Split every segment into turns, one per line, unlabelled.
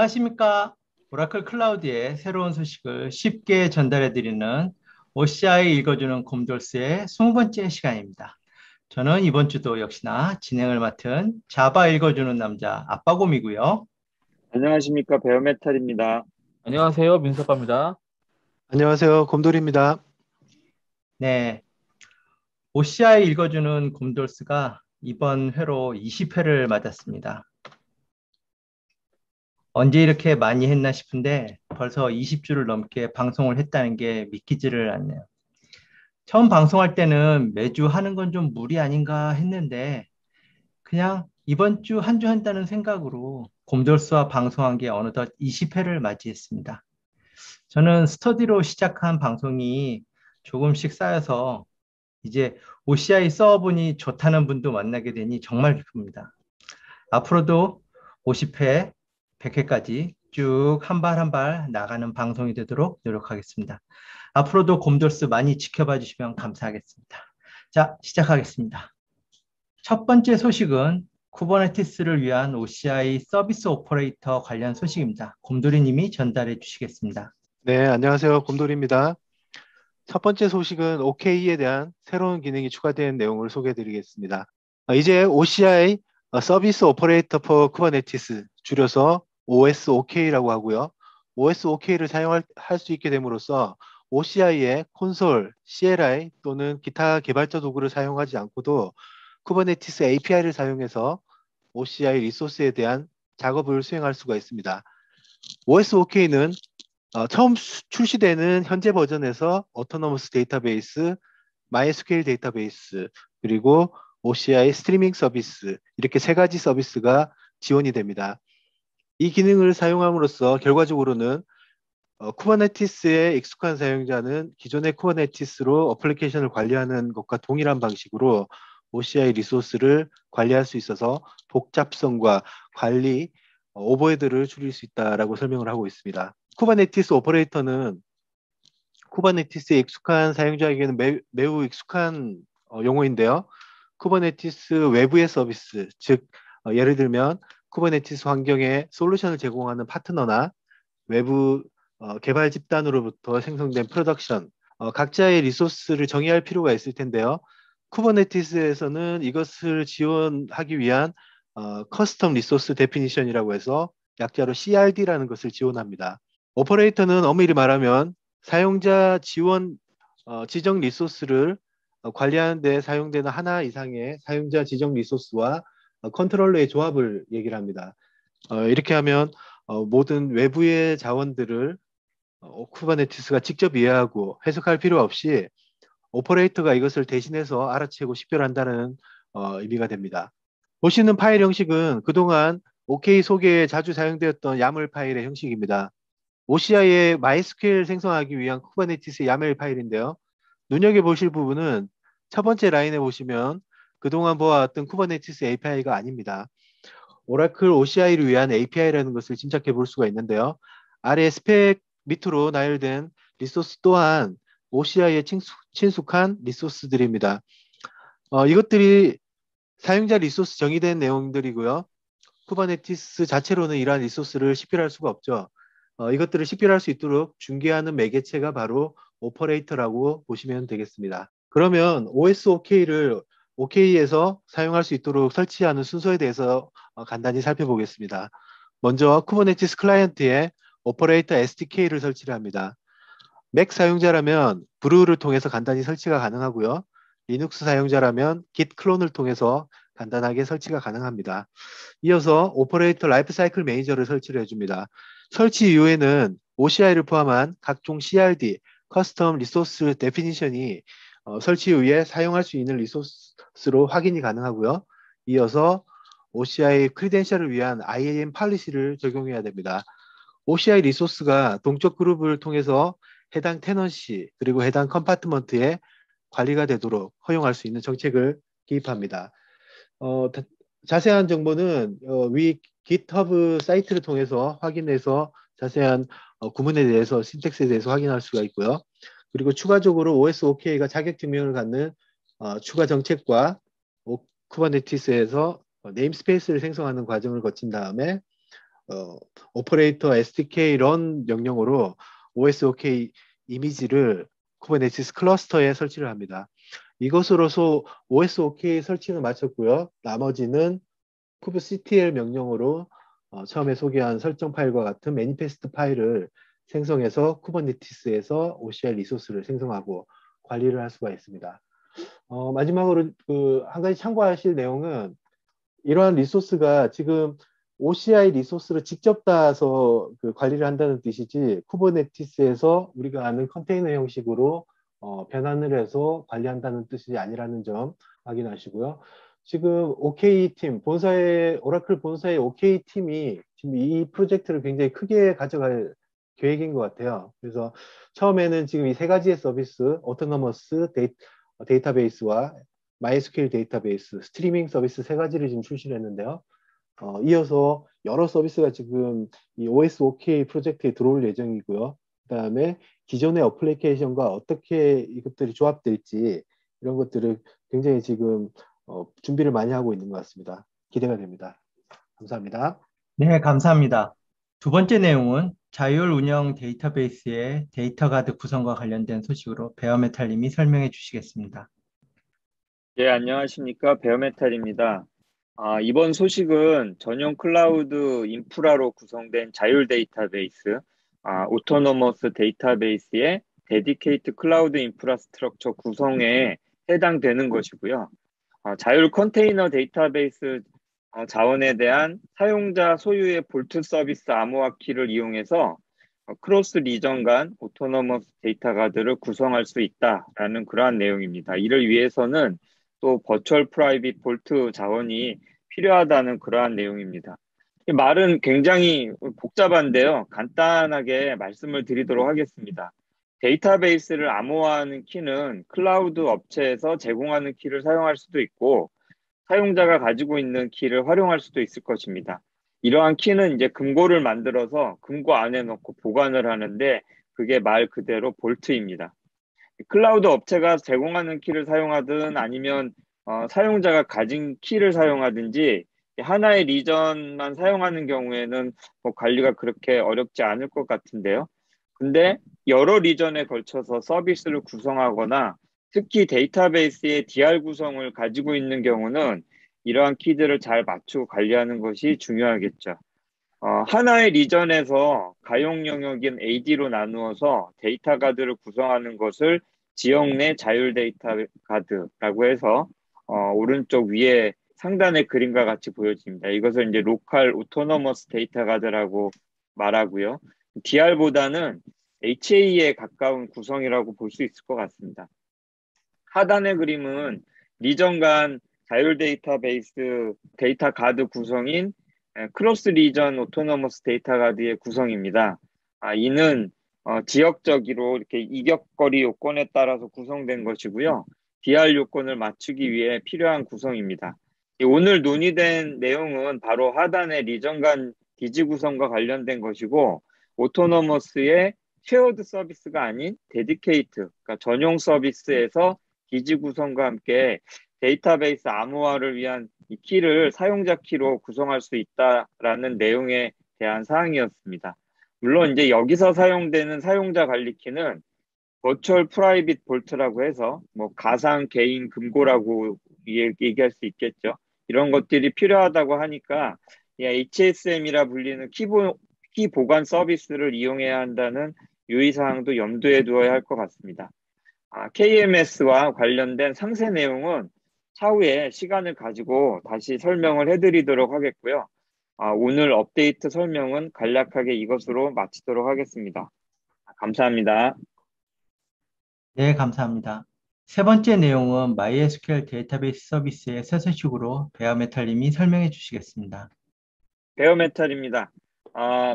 안녕하십니까. 오라클 클라우드의 새로운 소식을 쉽게 전달해드리는 OCI 읽어주는 곰돌스의 20번째 시간입니다. 저는 이번 주도 역시나 진행을 맡은 자바 읽어주는 남자 아빠곰이고요.
안녕하십니까. 베어메탈입니다.
안녕하세요. 민석입니다.
안녕하세요. 곰돌이입니다.
네, OCI 읽어주는 곰돌스가 이번 회로 20회를 맞았습니다. 언제 이렇게 많이 했나 싶은데 벌써 20주를 넘게 방송을 했다는 게 믿기지를 않네요. 처음 방송할 때는 매주 하는 건 좀 무리 아닌가 했는데 그냥 이번 주 한 주 한다는 생각으로 곰돌스와 방송한 게 어느덧 20회를 맞이했습니다. 저는 스터디로 시작한 방송이 조금씩 쌓여서 이제 OCI 써보니 좋다는 분도 만나게 되니 정말 기쁩니다. 앞으로도 50회, 100회까지 쭉 한 발 한 발 나가는 방송이 되도록 노력하겠습니다. 앞으로도 곰돌스 많이 지켜봐 주시면 감사하겠습니다. 자, 시작하겠습니다. 첫 번째 소식은 쿠버네티스를 위한 OCI 서비스 오퍼레이터 관련 소식입니다. 곰돌이 님이 전달해 주시겠습니다.
네, 안녕하세요. 곰돌이입니다. 첫 번째 소식은 OK에 대한 새로운 기능이 추가된 내용을 소개해 드리겠습니다. 이제 OCI 서비스 오퍼레이터 for Kubernetes, 줄여서 OSOK라고 하고요. OSOK를 사용할 수 있게 됨으로써 OCI의 콘솔, CLI 또는 기타 개발자 도구를 사용하지 않고도 쿠버네티스 API를 사용해서 OCI 리소스에 대한 작업을 수행할 수가 있습니다. OSOK는 처음 출시되는 현재 버전에서 오토노머스 데이터베이스, MySQL 데이터베이스, 그리고 OCI 스트리밍 서비스, 이렇게 세 가지 서비스가 지원이 됩니다. 이 기능을 사용함으로써 결과적으로는 쿠버네티스에 익숙한 사용자는 기존의 쿠버네티스로 어플리케이션을 관리하는 것과 동일한 방식으로 OCI 리소스를 관리할 수 있어서 복잡성과 관리 오버헤드를 줄일 수 있다라고 설명을 하고 있습니다. 쿠버네티스 오퍼레이터는 쿠버네티스에 익숙한 사용자에게는 매우 익숙한 용어인데요. 쿠버네티스 외부의 서비스, 즉 예를 들면 쿠버네티스 환경에 솔루션을 제공하는 파트너나 외부 개발 집단으로부터 생성된 프로덕션, 각자의 리소스를 정의할 필요가 있을 텐데요. 쿠버네티스에서는 이것을 지원하기 위한 커스텀 리소스 데피니션이라고 해서 약자로 CRD라는 것을 지원합니다. 오퍼레이터는 엄밀히 말하면 사용자 지원 지정 리소스를 관리하는 데 사용되는 하나 이상의 사용자 지정 리소스와 컨트롤러의 조합을 얘기를 합니다. 이렇게 하면 모든 외부의 자원들을 쿠버네티스가 직접 이해하고 해석할 필요 없이 오퍼레이터가 이것을 대신해서 알아채고 식별한다는 의미가 됩니다. 보시는 파일 형식은 그동안 OK 소개에 자주 사용되었던 야물 파일의 형식입니다. OCI의 MySQL 생성하기 위한 쿠버네티스 야멜 파일인데요. 눈여겨보실 부분은 첫 번째 라인에 보시면 그동안 보아왔던 쿠버네티스 API가 아닙니다. 오라클 OCI를 위한 API라는 것을 짐작해 볼 수가 있는데요. 아래 스펙 밑으로 나열된 리소스 또한 OCI에 친숙한 리소스들입니다. 이것들이 사용자 리소스 정의된 내용들이고요. 쿠버네티스 자체로는 이러한 리소스를 식별할 수가 없죠. 이것들을 식별할 수 있도록 중개하는 매개체가 바로 오퍼레이터라고 보시면 되겠습니다. 그러면 OSOK를 OK에서 사용할 수 있도록 설치하는 순서에 대해서 간단히 살펴보겠습니다. 먼저 쿠버네티스 클라이언트에 오퍼레이터 SDK를 설치를 합니다. 맥 사용자라면 브루를 통해서 간단히 설치가 가능하고요. 리눅스 사용자라면 git 클론을 통해서 간단하게 설치가 가능합니다. 이어서 오퍼레이터 라이프사이클 매니저를 설치를 해줍니다. 설치 이후에는 OCI를 포함한 각종 CRD, 커스텀 리소스 데피니션이 설치 후에 사용할 수 있는 리소스로 확인이 가능하고요. 이어서 OCI 크리덴셜을 위한 IAM 팔리시를 적용해야 됩니다. OCI 리소스가 동적 그룹을 통해서 해당 테넌시 그리고 해당 컴파트먼트에 관리가 되도록 허용할 수 있는 정책을 기입합니다. 자세한 정보는 위 GitHub 사이트를 통해서 확인해서 자세한 구문에 대해서 신텍스에 대해서 확인할 수가 있고요. 그리고 추가적으로 OSOK가 자격 증명을 갖는 추가 정책과 쿠버네티스에서 네임스페이스를 생성하는 과정을 거친 다음에 오퍼레이터 SDK 런 명령으로 OSOK 이미지를 쿠버네티스 클러스터에 설치를 합니다. 이것으로서 OSOK 설치는 마쳤고요. 나머지는 kubectl 명령으로 처음에 소개한 설정 파일과 같은 매니페스트 파일을 생성해서 쿠버네티스에서 OCI 리소스를 생성하고 관리를 할 수가 있습니다. 마지막으로 한 가지 참고하실 내용은 이러한 리소스가 지금 OCI 리소스를 직접 따서 관리를 한다는 뜻이지 쿠버네티스에서 우리가 아는 컨테이너 형식으로 변환을 해서 관리한다는 뜻이 아니라는 점 확인하시고요. 지금 OK 팀, 오라클 본사의 OK 팀이 지금 이 프로젝트를 굉장히 크게 가져갈 계획인 것 같아요. 그래서 처음에는 지금 이 세 가지의 서비스, 오토노머스 데이터베이스와 MySQL 데이터베이스, 스트리밍 서비스 세 가지를 지금 출시를 했는데요. 이어서 여러 서비스가 지금 이 OSOK 프로젝트에 들어올 예정이고요. 그 다음에 기존의 어플리케이션과 어떻게 이것들이 조합될지 이런 것들을 굉장히 지금 준비를 많이 하고 있는 것 같습니다. 기대가 됩니다. 감사합니다.
네, 감사합니다. 두 번째 내용은 자율 운영 데이터베이스의 데이터 가드 구성과 관련된 소식으로 베어메탈님이 설명해 주시겠습니다.
예, 안녕하십니까. 베어메탈입니다. 이번 소식은 전용 클라우드 인프라로 구성된 자율 데이터베이스, 오토노머스 데이터베이스의 데디케이트 클라우드 인프라스트럭처 구성에 해당되는 것이고요. 자율 컨테이너 데이터베이스 자원에 대한 사용자 소유의 볼트 서비스 암호화 키를 이용해서 크로스 리전 간 오토노머스 데이터 가드를 구성할 수 있다라는 그러한 내용입니다. 이를 위해서는 또 버추얼 프라이빗 볼트 자원이 필요하다는 그러한 내용입니다. 이 말은 굉장히 복잡한데요. 간단하게 말씀을 드리도록 하겠습니다. 데이터베이스를 암호화하는 키는 클라우드 업체에서 제공하는 키를 사용할 수도 있고 사용자가 가지고 있는 키를 활용할 수도 있을 것입니다. 이러한 키는 이제 금고를 만들어서 금고 안에 넣고 보관을 하는데 그게 말 그대로 볼트입니다. 클라우드 업체가 제공하는 키를 사용하든 아니면 사용자가 가진 키를 사용하든지 하나의 리전만 사용하는 경우에는 뭐 관리가 그렇게 어렵지 않을 것 같은데요. 근데 여러 리전에 걸쳐서 서비스를 구성하거나 특히 데이터베이스의 DR 구성을 가지고 있는 경우는 이러한 키들을 잘 맞추고 관리하는 것이 중요하겠죠. 하나의 리전에서 가용 영역인 AD로 나누어서 데이터 가드를 구성하는 것을 지역 내 자율 데이터 가드라고 해서 오른쪽 위에 상단의 그림과 같이 보여집니다. 이것을 이제 로컬 오토노머스 데이터 가드라고 말하고요. DR보다는 HA에 가까운 구성이라고 볼 수 있을 것 같습니다. 하단의 그림은 리전 간 자율 데이터베이스 데이터 가드 구성인 크로스 리전 오토노머스 데이터 가드의 구성입니다. 이는 지역적으로 이렇게 이격거리 요건에 따라서 구성된 것이고요. DR 요건을 맞추기 위해 필요한 구성입니다. 오늘 논의된 내용은 바로 하단의 리전 간 디지 구성과 관련된 것이고 오토노머스의 쉐어드 서비스가 아닌 데디케이트, 그러니까 전용 서비스에서 디지 구성과 함께 데이터베이스 암호화를 위한 이 키를 사용자 키로 구성할 수 있다라는 내용에 대한 사항이었습니다. 물론 이제 여기서 사용되는 사용자 관리 키는 버추얼 프라이빗 볼트라고 해서 뭐 가상 개인 금고라고 얘기할 수 있겠죠. 이런 것들이 필요하다고 하니까 HSM이라 불리는 키 보관 서비스를 이용해야 한다는 유의사항도 염두에 두어야 할 것 같습니다. KMS와 관련된 상세 내용은 차후에 시간을 가지고 다시 설명을 해드리도록 하겠고요. 오늘 업데이트 설명은 간략하게 이것으로 마치도록 하겠습니다. 감사합니다.
네, 감사합니다. 세 번째 내용은 MySQL 데이터베이스 서비스의 새 소식으로 베어메탈님이 설명해 주시겠습니다.
베어메탈입니다.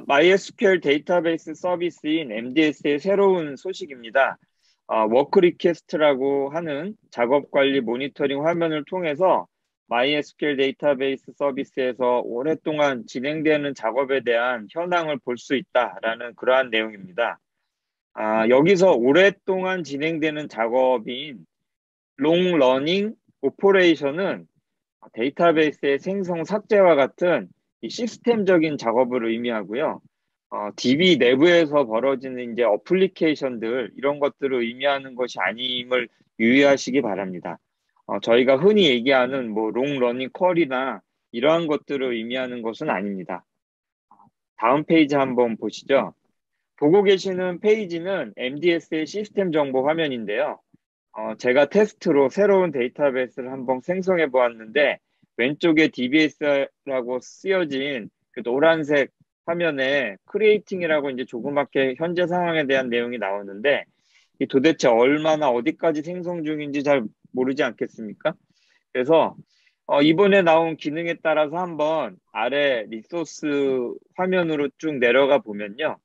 MySQL 데이터베이스 서비스인 MDS의 새로운 소식입니다. 워크 리퀘스트라고 하는 작업 관리 모니터링 화면을 통해서 MySQL 데이터베이스 서비스에서 오랫동안 진행되는 작업에 대한 현황을 볼 수 있다라는 그러한 내용입니다. 여기서 오랫동안 진행되는 작업인 롱 러닝 오퍼레이션은 데이터베이스의 생성 삭제와 같은 이 시스템적인 작업을 의미하고요. DB 내부에서 벌어지는 이제 어플리케이션들 이런 것들을 의미하는 것이 아님을 유의하시기 바랍니다. 저희가 흔히 얘기하는 뭐 롱러닝 쿼리나 이러한 것들을 의미하는 것은 아닙니다. 다음 페이지 한번 보시죠. 보고 계시는 페이지는 MDS의 시스템 정보 화면인데요. 제가 테스트로 새로운 데이터베이스를 한번 생성해 보았는데 왼쪽에 DBS라고 쓰여진 그 노란색 화면에 크리에이팅이라고 이제 조그맣게 현재 상황에 대한 내용이 나오는데 이 도대체 얼마나 어디까지 생성 중인지 잘 모르지 않겠습니까? 그래서 이번에 나온 기능에 따라서 한번 아래 리소스 화면으로 쭉 내려가 보면요.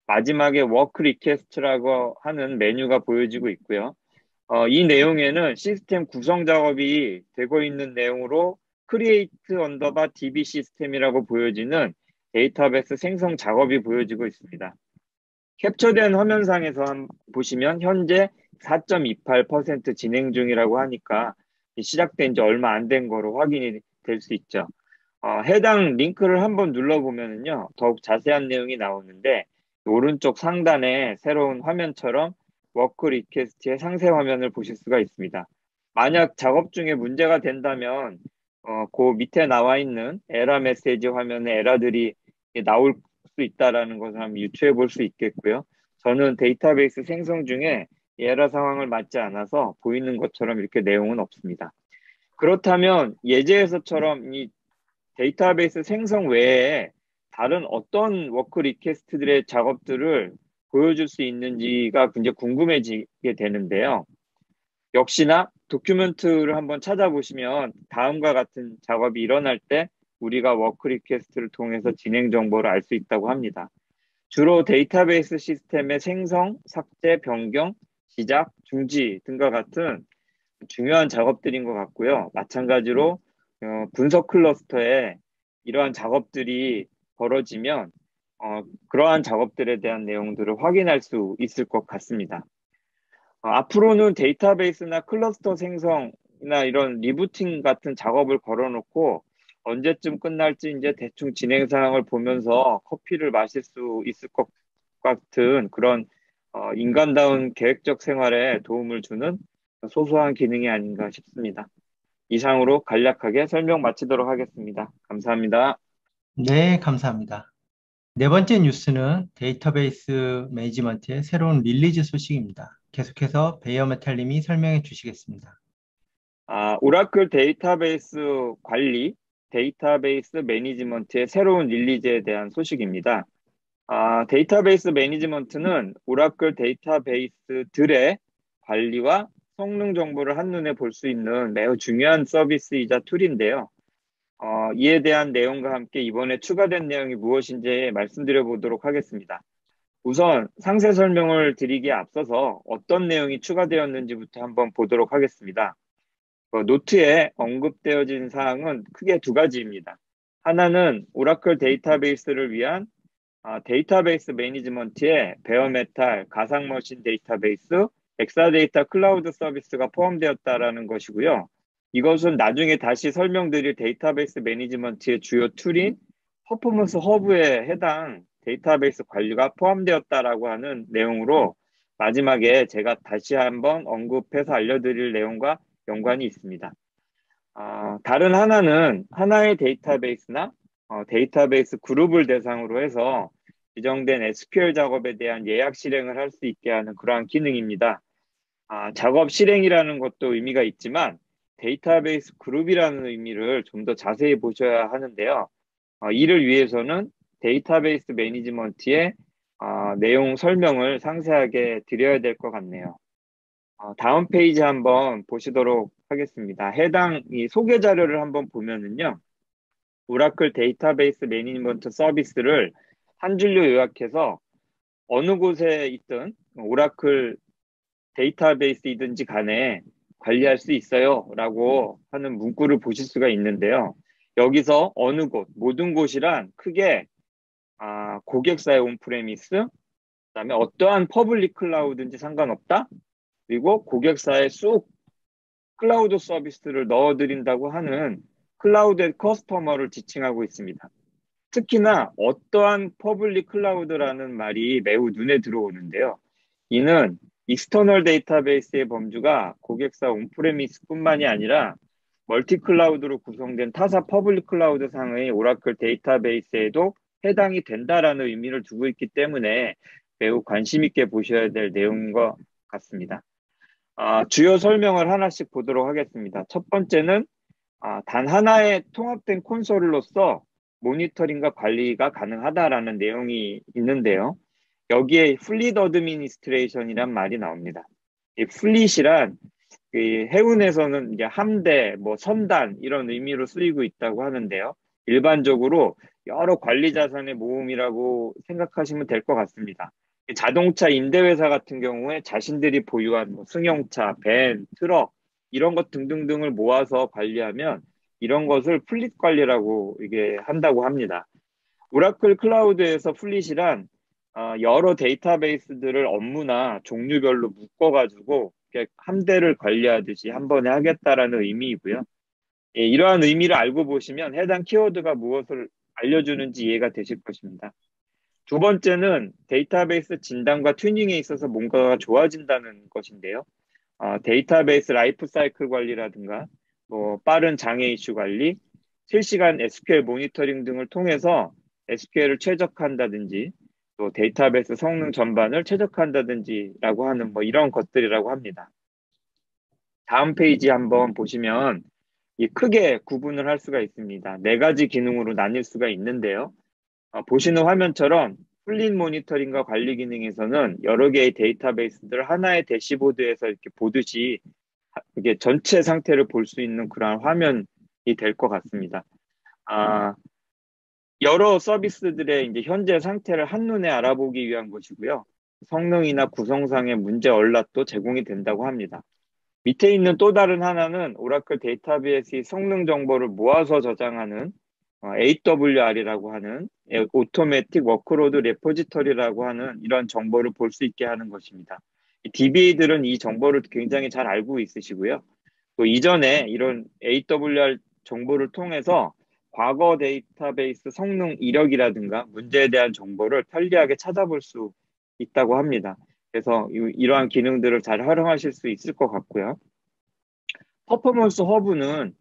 마지막에 워크 리퀘스트라고 하는 메뉴가 보여지고 있고요. 이 내용에는 시스템 구성 작업이 되고 있는 내용으로 create underbar db 시스템이라고 보여지는 데이터베이스 생성 작업이 보여지고 있습니다. 캡처된 화면상에서 보시면 현재 4.28% 진행 중이라고 하니까 시작된 지 얼마 안 된 거로 확인이 될 수 있죠. 해당 링크를 한번 눌러보면요. 더욱 자세한 내용이 나오는데 오른쪽 상단에 새로운 화면처럼 워크 리퀘스트의 상세 화면을 보실 수가 있습니다. 만약 작업 중에 문제가 된다면 그 밑에 나와 있는 에러 메시지 화면에 에러들이 나올 수 있다는 것을 한번 유추해 볼 수 있겠고요. 저는 데이터베이스 생성 중에 에러 상황을 맞지 않아서 보이는 것처럼 이렇게 내용은 없습니다. 그렇다면 예제에서처럼 이 데이터베이스 생성 외에 다른 어떤 워크 리퀘스트들의 작업들을 보여줄 수 있는지가 굉장히 궁금해지게 되는데요. 역시나 도큐멘트를 한번 찾아보시면 다음과 같은 작업이 일어날 때 우리가 워크 리퀘스트를 통해서 진행 정보를 알 수 있다고 합니다. 주로 데이터베이스 시스템의 생성, 삭제, 변경, 시작, 중지 등과 같은 중요한 작업들인 것 같고요. 마찬가지로 분석 클러스터에 이러한 작업들이 벌어지면 그러한 작업들에 대한 내용들을 확인할 수 있을 것 같습니다. 앞으로는 데이터베이스나 클러스터 생성이나 이런 리부팅 같은 작업을 걸어놓고 언제쯤 끝날지 이제 대충 진행 상황을 보면서 커피를 마실 수 있을 것 같은 그런 인간다운 계획적 생활에 도움을 주는 소소한 기능이 아닌가 싶습니다. 이상으로 간략하게 설명 마치도록 하겠습니다. 감사합니다.
네, 감사합니다. 네 번째 뉴스는 데이터베이스 매니지먼트의 새로운 릴리즈 소식입니다. 계속해서 베이어메탈님이 설명해 주시겠습니다.
오라클 데이터베이스 관리, 데이터베이스 매니지먼트의 새로운 릴리즈에 대한 소식입니다. 데이터베이스 매니지먼트는 오라클 데이터베이스들의 관리와 성능 정보를 한눈에 볼 수 있는 매우 중요한 서비스이자 툴인데요. 이에 대한 내용과 함께 이번에 추가된 내용이 무엇인지 말씀드려 보도록 하겠습니다. 우선 상세 설명을 드리기에 앞서서 어떤 내용이 추가되었는지부터 한번 보도록 하겠습니다. 노트에 언급되어진 사항은 크게 두 가지입니다. 하나는 오라클 데이터베이스를 위한 데이터베이스 매니지먼트에 베어메탈, 가상머신 데이터베이스, 엑사데이터 클라우드 서비스가 포함되었다라는 것이고요. 이것은 나중에 다시 설명드릴 데이터베이스 매니지먼트의 주요 툴인 퍼포먼스 허브에 해당 데이터베이스 관리가 포함되었다라고 하는 내용으로 마지막에 제가 다시 한번 언급해서 알려드릴 내용과 연관이 있습니다. 다른 하나는 하나의 데이터베이스나 데이터베이스 그룹을 대상으로 해서 지정된 SQL 작업에 대한 예약 실행을 할 수 있게 하는 그러한 기능입니다. 작업 실행이라는 것도 의미가 있지만 데이터베이스 그룹이라는 의미를 좀 더 자세히 보셔야 하는데요. 이를 위해서는 데이터베이스 매니지먼트의 내용 설명을 상세하게 드려야 될 것 같네요. 다음 페이지 한번 보시도록 하겠습니다. 해당 이 소개 자료를 한번 보면은요. 오라클 데이터베이스 매니지먼트 서비스를 한 줄로 요약해서 어느 곳에 있든 오라클 데이터베이스이든지 간에 관리할 수 있어요 라고 하는 문구를 보실 수가 있는데요. 여기서 어느 곳, 모든 곳이란 크게 고객사의 온프레미스, 그다음에 어떠한 퍼블릭 클라우드인지 상관없다. 그리고 고객사에 쑥 클라우드 서비스를 넣어드린다고 하는 클라우드 커스터머를 지칭하고 있습니다. 특히나 어떠한 퍼블릭 클라우드라는 말이 매우 눈에 들어오는데요. 이는 익스터널 데이터베이스의 범주가 고객사 온프레미스뿐만이 아니라 멀티 클라우드로 구성된 타사 퍼블릭 클라우드 상의 오라클 데이터베이스에도 해당이 된다라는 의미를 두고 있기 때문에 매우 관심 있게 보셔야 될 내용인 것 같습니다. 주요 설명을 하나씩 보도록 하겠습니다. 첫 번째는 단 하나의 통합된 콘솔로서 모니터링과 관리가 가능하다라는 내용이 있는데요. 여기에 플릿 어드미니스트레이션이란 말이 나옵니다. 이 플릿이란 해운에서는 이제 함대, 선단 이런 의미로 쓰이고 있다고 하는데요. 일반적으로 여러 관리 자산의 모음이라고 생각하시면 될 것 같습니다. 자동차 임대회사 같은 경우에 자신들이 보유한 승용차, 밴, 트럭 이런 것 등등등을 모아서 관리하면 이런 것을 플릿 관리라고 이게 한다고 합니다. 오라클 클라우드에서 플릿이란 여러 데이터베이스들을 업무나 종류별로 묶어가지고 함대를 관리하듯이 한 번에 하겠다라는 의미이고요. 이러한 의미를 알고 보시면 해당 키워드가 무엇을 알려주는지 이해가 되실 것입니다. 두 번째는 데이터베이스 진단과 튜닝에 있어서 뭔가가 좋아진다는 것인데요. 데이터베이스 라이프 사이클 관리라든가 빠른 장애 이슈 관리, 실시간 SQL 모니터링 등을 통해서 SQL을 최적화한다든지 또 데이터베이스 성능 전반을 최적화한다든지라고 하는 이런 것들이라고 합니다. 다음 페이지 한번 보시면 크게 구분을 할 수가 있습니다. 네 가지 기능으로 나뉠 수가 있는데요. 보시는 화면처럼 플릿 모니터링과 관리 기능에서는 여러 개의 데이터베이스들을 하나의 대시보드에서 이렇게 보듯이 이게 전체 상태를 볼 수 있는 그러한 화면이 될 것 같습니다. 여러 서비스들의 이제 현재 상태를 한눈에 알아보기 위한 것이고요. 성능이나 구성상의 문제 얼랏도 제공이 된다고 합니다. 밑에 있는 또 다른 하나는 오라클 데이터베이스의 성능 정보를 모아서 저장하는 AWR이라고 하는 오토매틱 워크로드 레포지터리라고 하는 이런 정보를 볼 수 있게 하는 것입니다. DBA들은 이 정보를 굉장히 잘 알고 있으시고요. 또 이전에 이런 AWR 정보를 통해서 과거 데이터베이스 성능 이력이라든가 문제에 대한 정보를 편리하게 찾아볼 수 있다고 합니다. 그래서 이러한 기능들을 잘 활용하실 수 있을 것 같고요. 퍼포먼스 허브는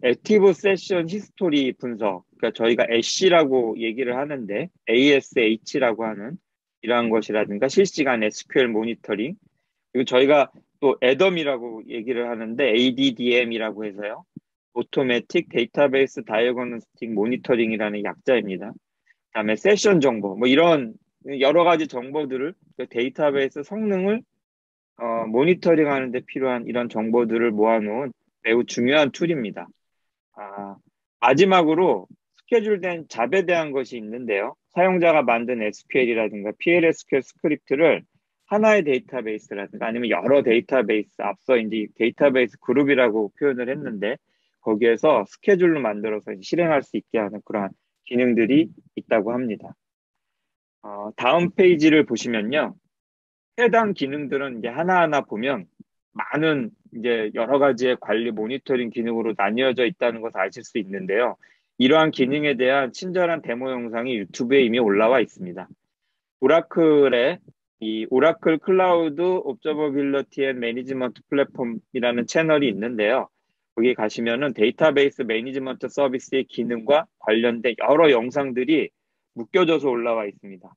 액티브 세션 히스토리 분석, 그러니까 저희가 애쉬라고 얘기를 하는데 ASH라고 하는 이러한 것이라든가 실시간 SQL 모니터링, 그리고 저희가 또 애덤이라고 얘기를 하는데 ADDM이라고 해서요. 오토매틱 데이터베이스 다이어그노스틱 모니터링이라는 약자입니다. 그다음에 세션 정보, 이런 여러 가지 정보들을 데이터베이스 성능을 모니터링 하는데 필요한 이런 정보들을 모아놓은 매우 중요한 툴입니다. 마지막으로 스케줄된 잡에 대한 것이 있는데요. 사용자가 만든 SQL이라든가 PLSQL 스크립트를 하나의 데이터베이스라든가 아니면 여러 데이터베이스, 앞서 이제 데이터베이스 그룹이라고 표현을 했는데 거기에서 스케줄로 만들어서 실행할 수 있게 하는 그러한 기능들이 있다고 합니다. 다음 페이지를 보시면요. 해당 기능들은 이제 하나하나 보면 많은 이제 여러 가지의 관리 모니터링 기능으로 나뉘어져 있다는 것을 아실 수 있는데요. 이러한 기능에 대한 친절한 데모 영상이 유튜브에 이미 올라와 있습니다. 오라클의 이 오라클 클라우드 옵저버빌리티 앤 매니지먼트 플랫폼이라는 채널이 있는데요. 거기 가시면은 데이터베이스 매니지먼트 서비스의 기능과 관련된 여러 영상들이 묶여져서 올라와 있습니다.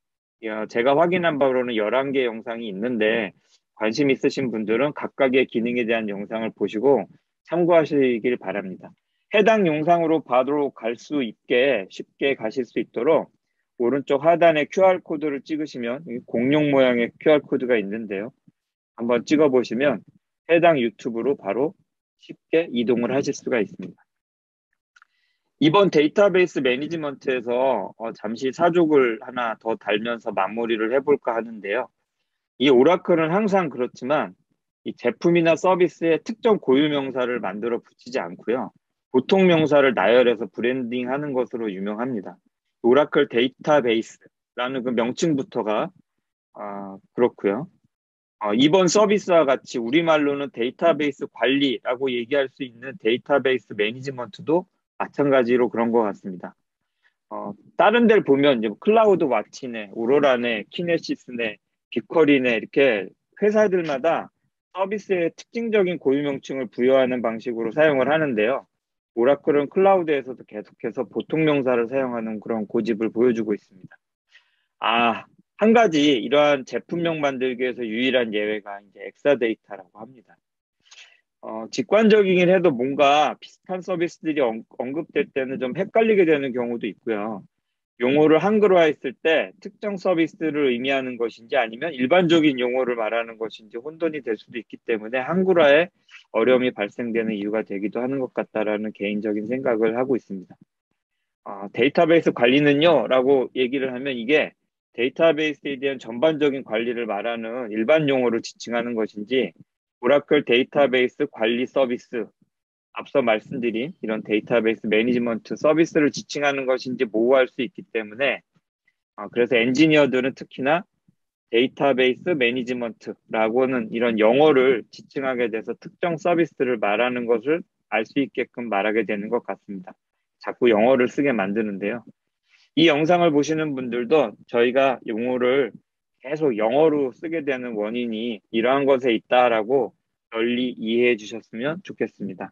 제가 확인한 바로는 11개 영상이 있는데 관심 있으신 분들은 각각의 기능에 대한 영상을 보시고 참고하시길 바랍니다. 해당 영상으로 바로 갈 수 있게 쉽게 가실 수 있도록 오른쪽 하단에 QR코드를 찍으시면 공룡 모양의 QR코드가 있는데요. 한번 찍어보시면 해당 유튜브로 바로 쉽게 이동을 하실 수가 있습니다. 이번 데이터베이스 매니지먼트에서 잠시 사족을 하나 더 달면서 마무리를 해볼까 하는데요. 이 오라클은 항상 그렇지만 이 제품이나 서비스에 특정 고유 명사를 만들어 붙이지 않고요. 보통 명사를 나열해서 브랜딩하는 것으로 유명합니다. 오라클 데이터베이스라는 그 명칭부터가 그렇고요. 이번 서비스와 같이 우리말로는 데이터베이스 관리라고 얘기할 수 있는 데이터베이스 매니지먼트도 마찬가지로 그런 것 같습니다. 다른 데를 보면 이제 클라우드 와치네, 오로라네, 키네시스네, 빅쿼리네 이렇게 회사들마다 서비스에 특징적인 고유명칭을 부여하는 방식으로 사용을 하는데요. 오라클은 클라우드에서도 계속해서 보통 명사를 사용하는 그런 고집을 보여주고 있습니다. 한 가지 이러한 제품명 만들기에서 유일한 예외가 이제 엑사데이터라고 합니다. 직관적이긴 해도 뭔가 비슷한 서비스들이 언급될 때는 좀 헷갈리게 되는 경우도 있고요. 용어를 한글화했을 때 특정 서비스를 의미하는 것인지 아니면 일반적인 용어를 말하는 것인지 혼돈이 될 수도 있기 때문에 한글화에 어려움이 발생되는 이유가 되기도 하는 것 같다라는 개인적인 생각을 하고 있습니다. 데이터베이스 관리는요? 라고 얘기를 하면 이게 데이터베이스에 대한 전반적인 관리를 말하는 일반 용어를 지칭하는 것인지 오라클 데이터베이스 관리 서비스, 앞서 말씀드린 이런 데이터베이스 매니지먼트 서비스를 지칭하는 것인지 모호할 수 있기 때문에 그래서 엔지니어들은 특히나 데이터베이스 매니지먼트라고는 이런 영어를 지칭하게 돼서 특정 서비스를 말하는 것을 알 수 있게끔 말하게 되는 것 같습니다. 자꾸 영어를 쓰게 만드는데요. 이 영상을 보시는 분들도 저희가 용어를 계속 영어로 쓰게 되는 원인이 이러한 것에 있다라고 널리 이해해 주셨으면 좋겠습니다.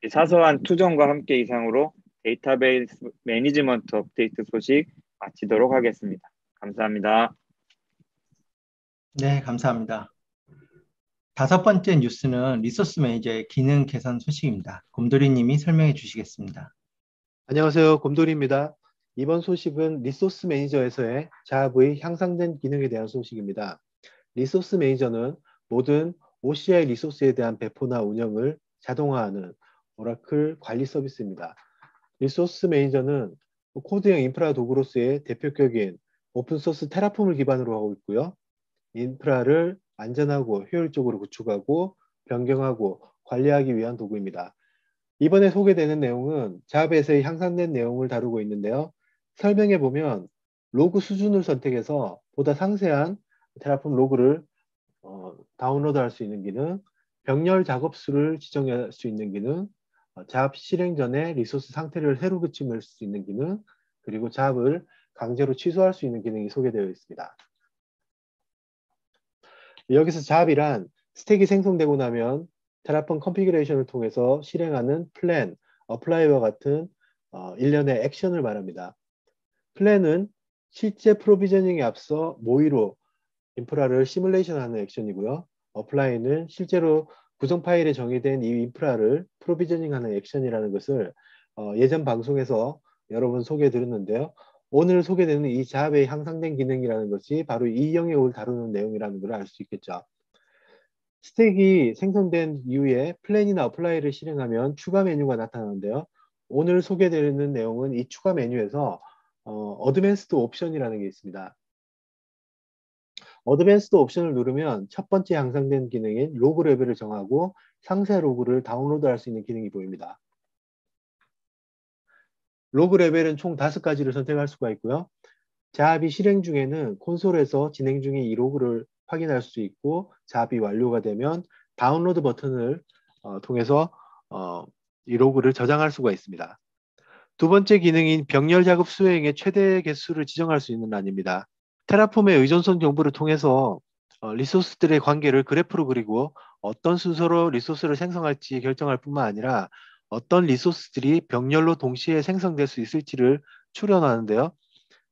사소한 투정과 함께 이상으로 데이터베이스 매니지먼트 업데이트 소식 마치도록 하겠습니다. 감사합니다.
네, 감사합니다. 다섯 번째 뉴스는 리소스 매니저의 기능 개선 소식입니다. 곰돌이 님이 설명해 주시겠습니다.
안녕하세요. 곰돌이입니다. 이번 소식은 리소스 매니저에서의 자합의 향상된 기능에 대한 소식입니다. 리소스 매니저는 모든 OCI 리소스에 대한 배포나 운영을 자동화하는 오라클 관리 서비스입니다. 리소스 매니저는 코드형 인프라 도구로서의 대표격인 오픈소스 테라폼을 기반으로 하고 있고요. 인프라를 안전하고 효율적으로 구축하고 변경하고 관리하기 위한 도구입니다. 이번에 소개되는 내용은 자합에서의 향상된 내용을 다루고 있는데요. 설명해 보면 로그 수준을 선택해서 보다 상세한 테라폼 로그를 다운로드할 수 있는 기능, 병렬 작업수를 지정할 수 있는 기능, 자합 실행 전에 리소스 상태를 새로 그침할 수 있는 기능, 그리고 자합을 강제로 취소할 수 있는 기능이 소개되어 있습니다. 여기서 자합이란 스택이 생성되고 나면 테라폼 컨피그레이션을 통해서 실행하는 플랜, 어플라이와 같은 일련의 액션을 말합니다. 플랜은 실제 프로비저닝에 앞서 모의로 인프라를 시뮬레이션하는 액션이고요. 어플라이는 실제로 구성 파일에 정의된 이 인프라를 프로비저닝하는 액션이라는 것을 예전 방송에서 여러 번 소개해 드렸는데요. 오늘 소개되는 이 자합의 향상된 기능이라는 것이 바로 이 영역을 다루는 내용이라는 걸 알 수 있겠죠. 스택이 생성된 이후에 플랜이나 어플라이를 실행하면 추가 메뉴가 나타나는데요. 오늘 소개되는 내용은 이 추가 메뉴에서 어드밴스드 옵션이라는 게 있습니다. 어드밴스드 옵션을 누르면 첫 번째 향상된 기능인 로그 레벨을 정하고 상세 로그를 다운로드할 수 있는 기능이 보입니다. 로그 레벨은 총 5가지를 선택할 수가 있고요. 자합이 실행 중에는 콘솔에서 진행 중인 이 로그를 확인할 수 있고 자합이 완료가 되면 다운로드 버튼을 통해서 이 로그를 저장할 수가 있습니다. 두 번째 기능인 병렬 작업 수행의 최대 개수를 지정할 수 있는 란입니다. 테라폼의 의존성 정보를 통해서 리소스들의 관계를 그래프로 그리고 어떤 순서로 리소스를 생성할지 결정할 뿐만 아니라 어떤 리소스들이 병렬로 동시에 생성될 수 있을지를 추론하는데요.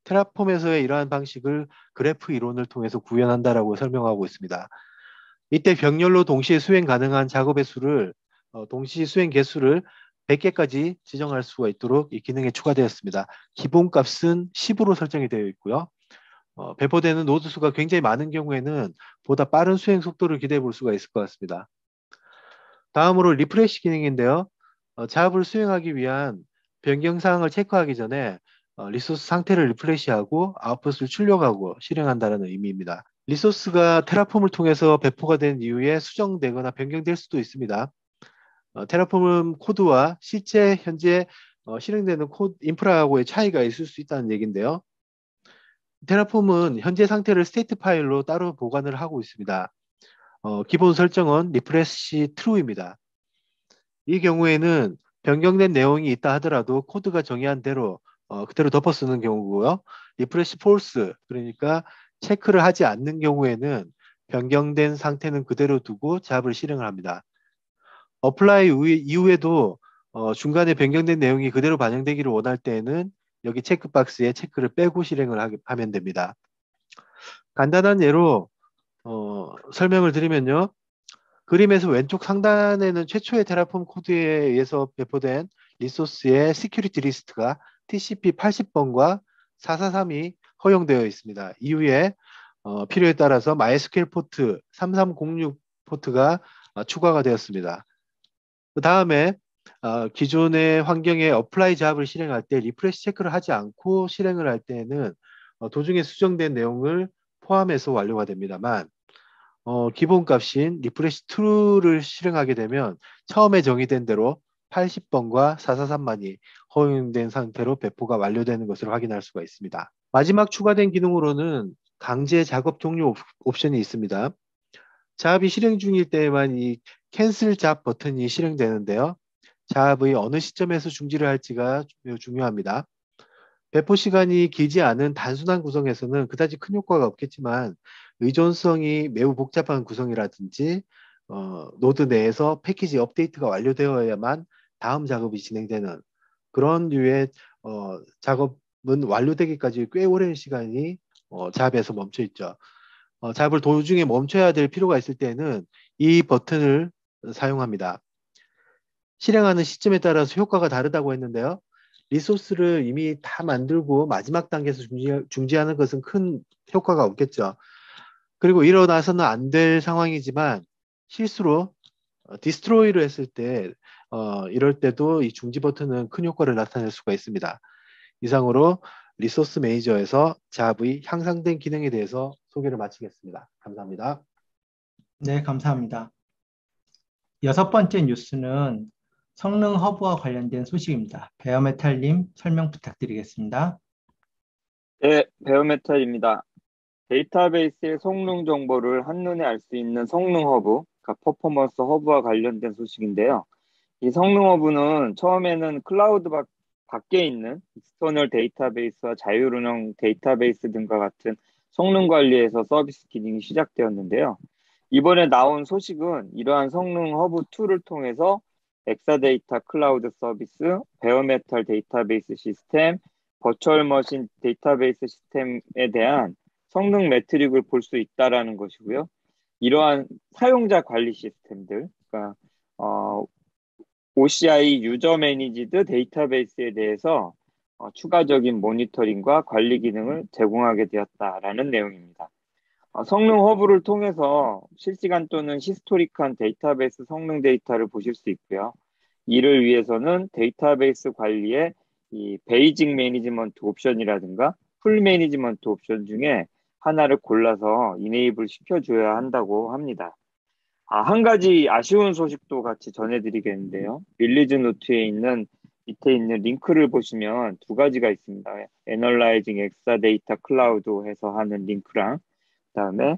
테라폼에서의 이러한 방식을 그래프 이론을 통해서 구현한다라고 설명하고 있습니다. 이때 병렬로 동시에 수행 가능한 작업의 수를 동시 수행 개수를 100개까지 지정할 수가 있도록 이 기능에 추가되었습니다. 기본값은 10으로 설정이 되어 있고요. 배포되는 노드 수가 굉장히 많은 경우에는 보다 빠른 수행 속도를 기대해 볼 수가 있을 것 같습니다. 다음으로 리프레시 기능인데요. 자합을 수행하기 위한 변경 사항을 체크하기 전에 리소스 상태를 리프레시하고 아웃풋을 출력하고 실행한다는 의미입니다. 리소스가 테라폼을 통해서 배포가 된 이후에 수정되거나 변경될 수도 있습니다. 테라폼 코드와 실제 현재 실행되는 코드 인프라하고의 차이가 있을 수 있다는 얘기인데요. 테라폼은 현재 상태를 스테이트 파일로 따로 보관을 하고 있습니다. 기본 설정은 리프레시 true입니다. 이 경우에는 변경된 내용이 있다 하더라도 코드가 정의한 대로 그대로 덮어 쓰는 경우고요. 리프레시 폴스, 그러니까 체크를 하지 않는 경우에는 변경된 상태는 그대로 두고 잡을 실행을 합니다. 어플라이 이후에도 중간에 변경된 내용이 그대로 반영되기를 원할 때에는 여기 체크박스에 체크를 빼고 실행을 하면 됩니다. 간단한 예로 설명을 드리면요. 그림에서 왼쪽 상단에는 최초의 테라폼 코드에 의해서 배포된 리소스의 시큐리티 리스트가 TCP 80번과 443이 허용되어 있습니다. 이후에 필요에 따라서 MySQL 포트 3306 포트가 추가가 되었습니다. 그 다음에 기존의 환경에 어플라이 잡을 실행할 때 리프레시 체크를 하지 않고 실행을 할 때는 도중에 수정된 내용을 포함해서 완료가 됩니다만 기본값인 리프레시 true를 실행하게 되면 처음에 정의된 대로 80번과 443만이 허용된 상태로 배포가 완료되는 것을 확인할 수가 있습니다. 마지막 추가된 기능으로는 강제 작업 종료 옵션이 있습니다. 작업이 실행 중일 때에만 이 캔슬 잡 버튼이 실행되는데요. 작업의 어느 시점에서 중지를 할지가 매우 중요합니다. 배포 시간이 길지 않은 단순한 구성에서는 그다지 큰 효과가 없겠지만 의존성이 매우 복잡한 구성이라든지 노드 내에서 패키지 업데이트가 완료되어야만 다음 작업이 진행되는 그런 류의 작업은 완료되기까지 꽤 오랜 시간이 잡에서 멈춰 있죠. 잡을 도중에 멈춰야 될 필요가 있을 때는 이 버튼을 사용합니다. 실행하는 시점에 따라서 효과가 다르다고 했는데요. 리소스를 이미 다 만들고 마지막 단계에서 중지하는 것은 큰 효과가 없겠죠. 그리고 일어나서는 안 될 상황이지만 실수로 디스트로이를 했을 때 이럴 때도 이 중지 버튼은 큰 효과를 나타낼 수가 있습니다. 이상으로 리소스 매니저에서 잡의 향상된 기능에 대해서 소개를 마치겠습니다. 감사합니다.
네, 감사합니다. 여섯 번째 뉴스는 성능 허브와 관련된 소식입니다. 베어메탈님 설명 부탁드리겠습니다.
네, 베어메탈입니다. 데이터베이스의 성능 정보를 한눈에 알 수 있는 성능 허브, 그러니까 퍼포먼스 허브와 관련된 소식인데요. 이 성능 허브는 처음에는 클라우드 밖에 있는 익스터널 데이터베이스와 자율운영 데이터베이스 등과 같은 성능 관리에서 서비스 기능이 시작되었는데요. 이번에 나온 소식은 이러한 성능 허브 2를 통해서 엑사데이터 클라우드 서비스, 베어메탈 데이터베이스 시스템, 버추얼 머신 데이터베이스 시스템에 대한 성능 매트릭을 볼 수 있다라는 것이고요. 이러한 사용자 관리 시스템들, 그러니까 OCI 유저 매니지드 데이터베이스에 대해서 추가적인 모니터링과 관리 기능을 제공하게 되었다라는 내용입니다. 성능 허브를 통해서 실시간 또는 히스토릭한 데이터베이스 성능 데이터를 보실 수 있고요. 이를 위해서는 데이터베이스 관리에 이 베이직 매니지먼트 옵션이라든가 풀 매니지먼트 옵션 중에 하나를 골라서 이네이블 시켜줘야 한다고 합니다. 한 가지 아쉬운 소식도 같이 전해드리겠는데요. 릴리즈 노트에 있는 밑에 있는 링크를 보시면 두 가지가 있습니다. Analyzing Exadata Cloud 해서 하는 링크랑 그다음에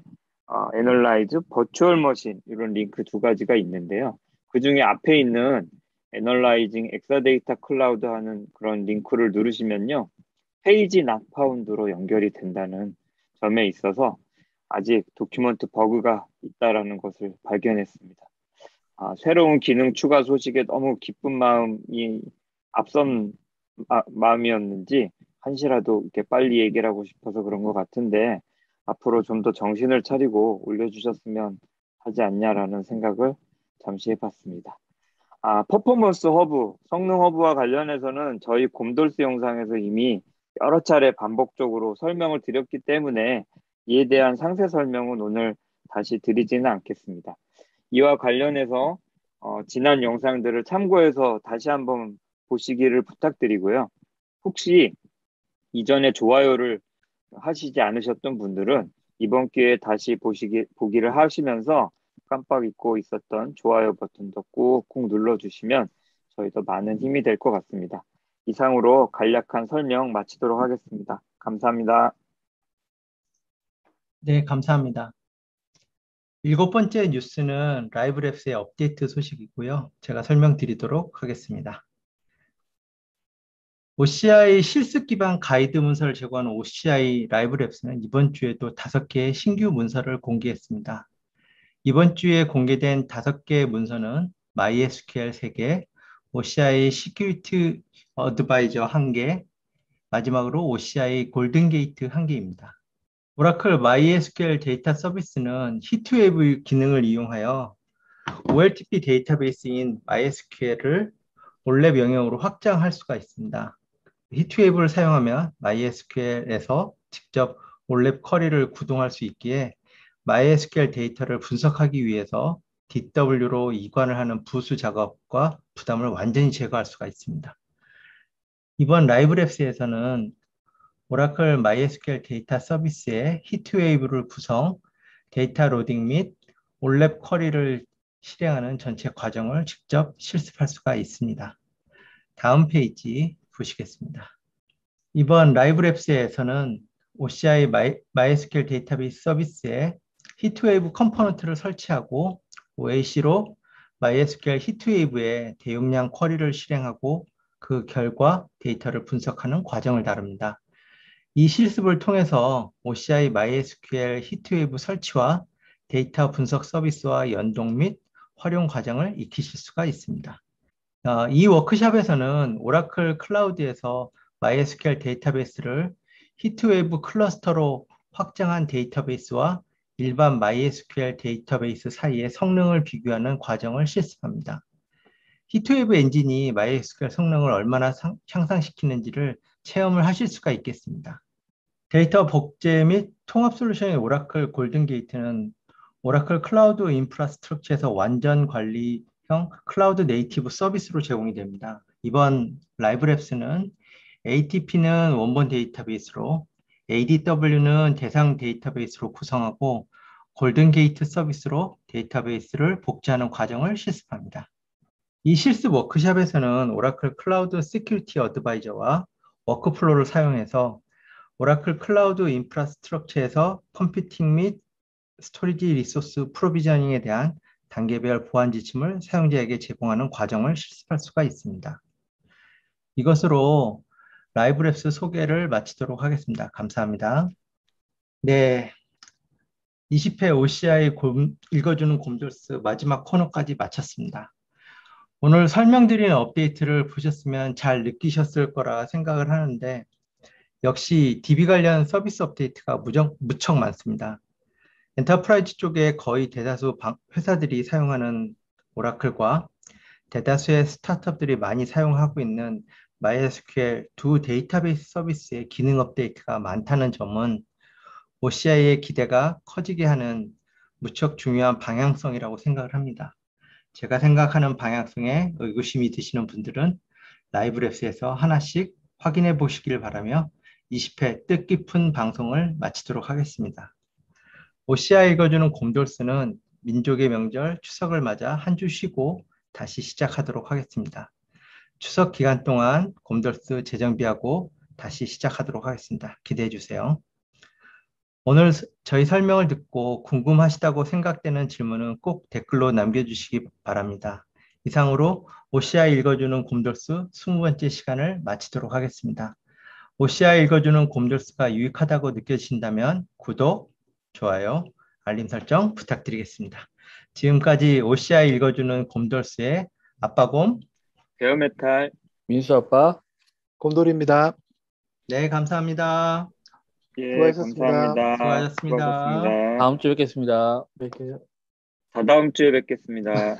Analyze Virtual Machine 이런 링크 두 가지가 있는데요. 그 중에 앞에 있는 Analyzing Exadata Cloud 하는 그런 링크를 누르시면요. 페이지 not found로 연결이 된다는 점에 있어서 아직 도큐먼트 버그가 있다라는 것을 발견했습니다. 새로운 기능 추가 소식에 너무 기쁜 마음이 앞선 마음이었는지 한시라도 이렇게 빨리 얘기를 하고 싶어서 그런 것 같은데 앞으로 좀 더 정신을 차리고 올려주셨으면 하지 않냐라는 생각을 잠시 해봤습니다. 퍼포먼스 허브, 성능 허브와 관련해서는 저희 곰돌스 영상에서 이미 여러 차례 반복적으로 설명을 드렸기 때문에 이에 대한 상세 설명은 오늘 다시 드리지는 않겠습니다. 이와 관련해서 지난 영상들을 참고해서 다시 한번 보시기를 부탁드리고요. 혹시 이전에 좋아요를 하시지 않으셨던 분들은 이번 기회에 다시 보기를 하시면서 깜빡 잊고 있었던 좋아요 버튼도 꾹꾹 눌러주시면 저희도 많은 힘이 될 것 같습니다. 이상으로 간략한 설명 마치도록 하겠습니다. 감사합니다.
네, 감사합니다. 일곱 번째 뉴스는 라이브랩스의 업데이트 소식이고요. 제가 설명드리도록 하겠습니다. OCI 실습 기반 가이드 문서를 제공하는 OCI 라이브랩스는 이번 주에도 5개의 신규 문서를 공개했습니다. 이번 주에 공개된 5개의 문서는 MySQL 3개, OCI 시큐리티 어드바이저 1개, 마지막으로 OCI 골든게이트 1개입니다. 오라클 MySQL 데이터 서비스는 히트웨이브 기능을 이용하여 OLTP 데이터베이스인 MySQL을 올랩 영역으로 확장할 수가 있습니다. 히트웨이브를 사용하면 MySQL에서 직접 올랩 쿼리를 구동할 수 있기에 MySQL 데이터를 분석하기 위해서 DW로 이관을 하는 부수 작업과 부담을 완전히 제거할 수가 있습니다. 이번 라이브랩스에서는 오라클 MySQL 데이터 서비스의 히트웨이브를 구성, 데이터 로딩 및 올랩 쿼리를 실행하는 전체 과정을 직접 실습할 수가 있습니다. 다음 페이지 보시겠습니다. 이번 라이브랩스에서는 OCI MySQL 데이터베이스 서비스에 히트웨이브 컴포넌트를 설치하고 OAC로 MySQL 히트웨이브에 대용량 쿼리를 실행하고 그 결과 데이터를 분석하는 과정을 다룹니다. 이 실습을 통해서 OCI MySQL 히트웨이브 설치와 데이터 분석 서비스와 연동 및 활용 과정을 익히실 수가 있습니다. 이 워크숍에서는 오라클 클라우드에서 MySQL 데이터베이스를 히트웨이브 클러스터로 확장한 데이터베이스와 일반 MySQL 데이터베이스 사이의 성능을 비교하는 과정을 실습합니다. 히트웨이브 엔진이 MySQL 성능을 얼마나 향상시키는지를 체험을 하실 수가 있겠습니다. 데이터 복제 및 통합 솔루션의 오라클 골든게이트는 오라클 클라우드 인프라스트럭처에서 완전 관리형 클라우드 네이티브 서비스로 제공이 됩니다. 이번 라이브랩스는 ATP는 원본 데이터베이스로, ADW는 대상 데이터베이스로 구성하고 골든게이트 서비스로 데이터베이스를 복제하는 과정을 실습합니다. 이 실습 워크숍에서는 오라클 클라우드 시큐리티 어드바이저와 워크플로우를 사용해서 오라클 클라우드 인프라스트럭처에서 컴퓨팅 및 스토리지 리소스 프로비저닝에 대한 단계별 보안 지침을 사용자에게 제공하는 과정을 실습할 수가 있습니다. 이것으로 라이브랩스 소개를 마치도록 하겠습니다. 감사합니다. 네, 20회 OCI 읽어주는 곰돌스 마지막 코너까지 마쳤습니다. 오늘 설명드린 업데이트를 보셨으면 잘 느끼셨을 거라 생각을 하는데 역시 DB 관련 서비스 업데이트가 무척 많습니다. 엔터프라이즈 쪽에 거의 대다수 회사들이 사용하는 오라클과 대다수의 스타트업들이 많이 사용하고 있는 MySQL 두 데이터베이스 서비스의 기능 업데이트가 많다는 점은 OCI의 기대가 커지게 하는 무척 중요한 방향성이라고 생각을 합니다. 제가 생각하는 방향성에 의구심이 드시는 분들은 라이브랩스에서 하나씩 확인해 보시길 바라며 20회 뜻깊은 방송을 마치도록 하겠습니다. OCI 읽어주는 곰돌스는 민족의 명절 추석을 맞아 한 주 쉬고 다시 시작하도록 하겠습니다. 추석 기간 동안 곰돌스 재정비하고 다시 시작하도록 하겠습니다. 기대해 주세요. 오늘 저희 설명을 듣고 궁금하시다고 생각되는 질문은 꼭 댓글로 남겨주시기 바랍니다. 이상으로 OCI 읽어주는 곰돌스 20번째 시간을 마치도록 하겠습니다. OCI 읽어주는 곰돌스가 유익하다고 느껴지신다면 구독, 좋아요, 알림 설정 부탁드리겠습니다. 지금까지 OCI 읽어주는 곰돌스의 아빠곰,
베어메탈,
민수 아빠.
곰돌입니다.
네, 감사합니다.
예,
수고하셨습니다.
감사합니다.
수고하셨습니다.
수고하셨습니다.
다음 주에 뵙겠습니다.
뵐게요.
다다음 주에 뵙겠습니다.